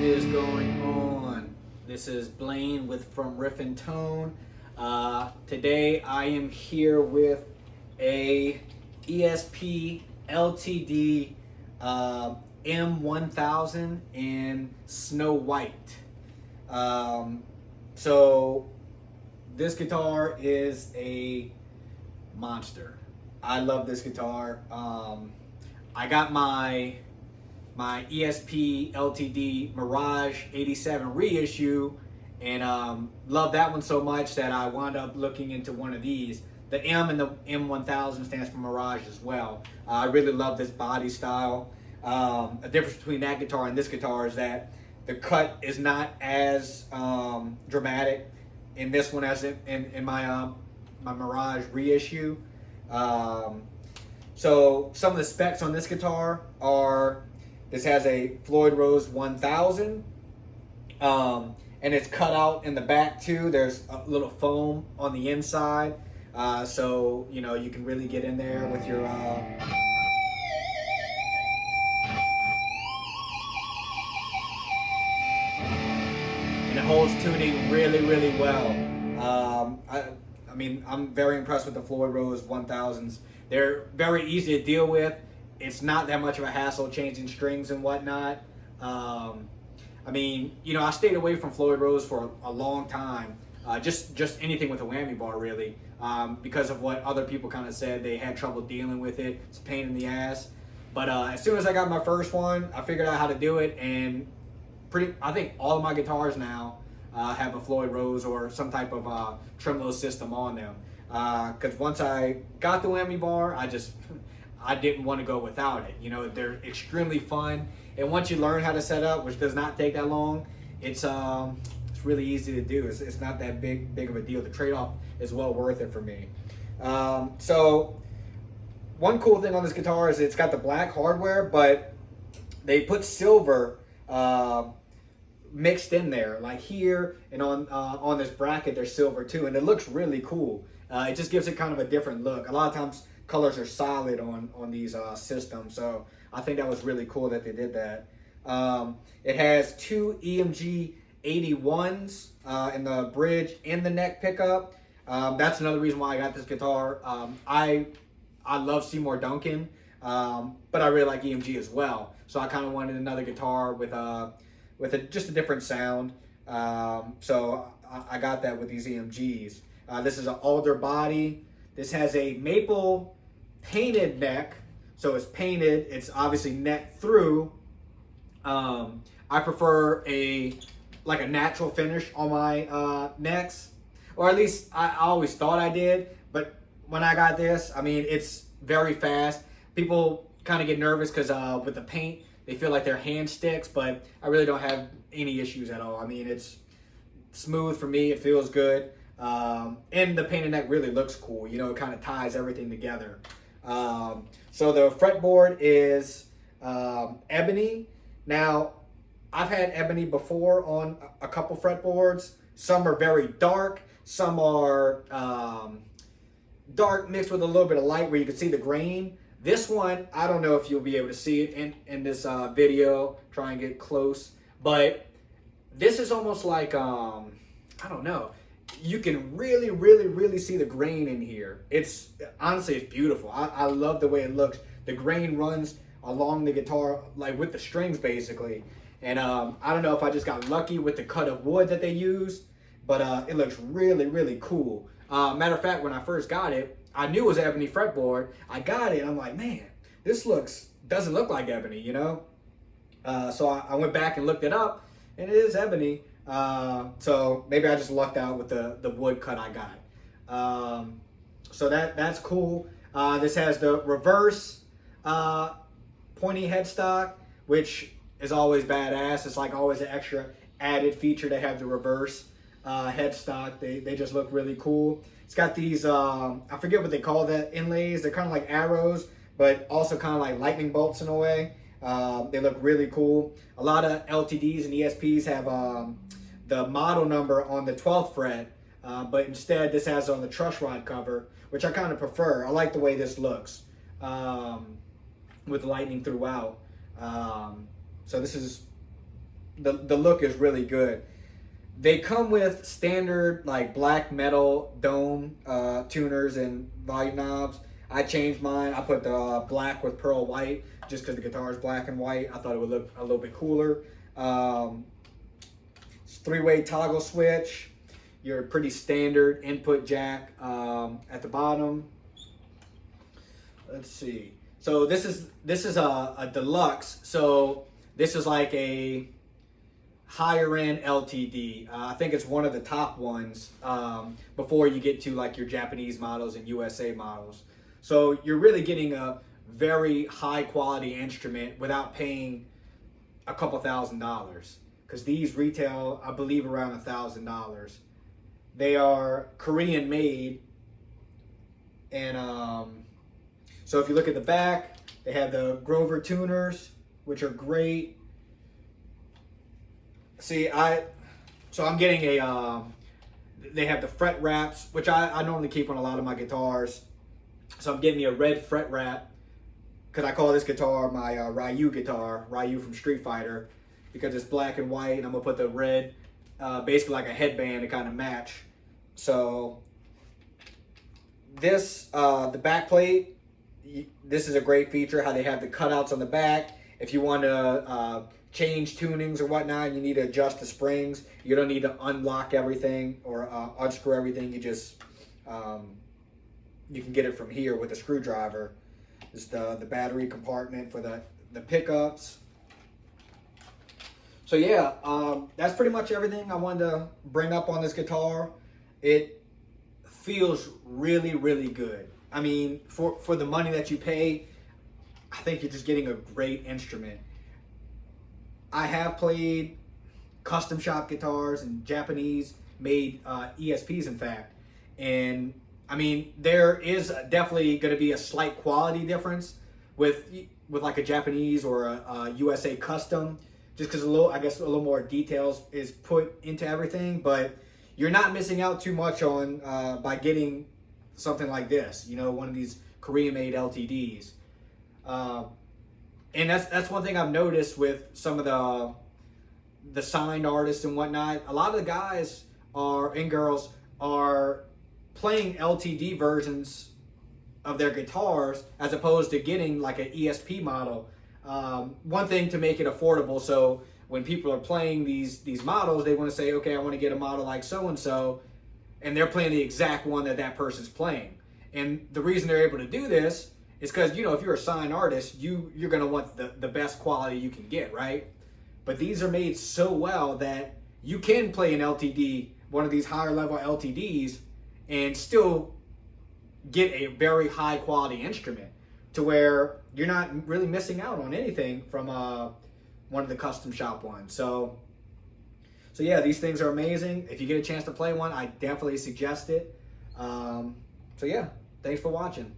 is going on? This is Blaine from Riff and Tone. Today I am here with a ESP LTD M-1000 in Snow White. So this guitar is a monster. I love this guitar. I got my ESP LTD Mirage 87 reissue and love that one so much that I wound up looking into one of these. The M and the M-1000 stands for Mirage as well. I really love this body style. A difference between that guitar and this guitar is that the cut is not as dramatic in this one as in my my Mirage reissue. So some of the specs on this guitar are: this has a Floyd Rose 1000, and it's cut out in the back too. There's a little foam on the inside, so you know you can really get in there with your. And it holds tuning really, really well. I mean, I'm very impressed with the Floyd Rose 1000s. They're very easy to deal with. It's not that much of a hassle changing strings and whatnot. I mean, you know, I stayed away from Floyd Rose for a long time. Just anything with a whammy bar, really, because of what other people kind of said. They had trouble dealing with it. It's a pain in the ass. But as soon as I got my first one, I figured out how to do it, and I think all of my guitars now have a Floyd Rose or some type of tremolo system on them. Because once I got the whammy bar, I didn't want to go without it. You know, they're extremely fun, and once you learn how to set up, which does not take that long, it's really easy to do. It's not that big of a deal. The trade-off is well worth it for me. So one cool thing on this guitar is it's got the black hardware, but they put silver mixed in there, like here and on this bracket there's silver too, and it looks really cool. It just gives it kind of a different look. A lot of times colors are solid on these systems, so I think that was really cool that they did that. It has two EMG 81s in the bridge and the neck pickup. That's another reason why I got this guitar. I love Seymour Duncan, but I really like EMG as well, so I kind of wanted another guitar with just a different sound. So I got that with these EMGs. This is an alder body. This has a maple painted neck, so it's painted. It's obviously neck through. I prefer like a natural finish on my necks, or at least I always thought I did. But when I got this, I mean, it's very fast. People kind of get nervous because with the paint, they feel like their hand sticks, but I really don't have any issues at all. I mean, it's smooth for me. It feels good. And the painted neck really looks cool. You know, it kind of ties everything together. So the fretboard is ebony. Now, I've had ebony before on a couple fretboards. Some are very dark. Some are dark mixed with a little bit of light where you can see the grain. This one, I don't know if you'll be able to see it in this video. Try and get close. But this is almost like, I don't know. You can really, really, really see the grain in here. Honestly, it's beautiful. I love the way it looks. The grain runs along the guitar, like with the strings, basically. And I don't know if I just got lucky with the cut of wood that they used, but it looks really, really cool. Matter of fact, when I first got it, I knew it was ebony fretboard. I got it, I'm like, man, this doesn't look like ebony, you know? So I went back and looked it up, and it is ebony. So maybe I just lucked out with the wood cut I got. So that's cool. This has the reverse pointy headstock, which is always badass. It's like always an extra added feature to have the reverse headstock. They just look really cool. It's got these, I forget what they call that, inlays. They're kind of like arrows, but also kind of like lightning bolts in a way. They look really cool. A lot of LTDs and ESPs have the model number on the 12th fret, but instead this has on the truss rod cover, which I kind of prefer. I like the way this looks with lightning throughout. So this is the look is really good. They come with standard like black metal dome tuners and volume knobs. I changed mine. I put the black with pearl white just because the guitar is black and white. I thought it would look a little bit cooler. It's 3-way toggle switch. Your pretty standard input jack at the bottom. Let's see. So this is a deluxe. So this is like a higher end LTD. I think it's one of the top ones before you get to like your Japanese models and USA models. So you're really getting a very high quality instrument without paying a couple $1,000, because these retail, I believe, around $1,000. They are Korean made, and so if you look at the back, they have the Grover tuners, which are great. See, so I'm getting a, they have the fret wraps, which I normally keep on a lot of my guitars. So I'm getting me a red fret wrap, because I call this guitar my Ryu guitar, Ryu from Street Fighter, because it's black and white, and I'm gonna put the red, basically like a headband to kind of match. So this, the back plate, this is a great feature, how they have the cutouts on the back. If you want to change tunings or whatnot, you need to adjust the springs. You don't need to unlock everything or unscrew everything. You just, you can get it from here with a screwdriver. This is the battery compartment for the pickups. So yeah, that's pretty much everything I wanted to bring up on this guitar. It feels really, really good. I mean, for the money that you pay, I think you're just getting a great instrument. I have played custom shop guitars and Japanese made ESPs, in fact. And I mean, there is definitely going to be a slight quality difference with like a Japanese or a USA custom, just because I guess a little more details is put into everything. But you're not missing out too much on by getting something like this, you know, one of these Korean-made LTDs. And that's one thing I've noticed with some of the signed artists and whatnot. A lot of the guys and girls are playing LTD versions of their guitars as opposed to getting like an ESP model. One thing to make it affordable, so when people are playing these models, they want to say, okay, I want to get a model like so-and-so, and they're playing the exact one that person's playing. And the reason they're able to do this is because, you know, if you're a signed artist, you're going to want the best quality you can get, right? But these are made so well that you can play an LTD, one of these higher level LTDs, and still get a very high quality instrument to where you're not really missing out on anything from one of the custom shop ones. So yeah, these things are amazing. If you get a chance to play one, I definitely suggest it. So yeah, thanks for watching.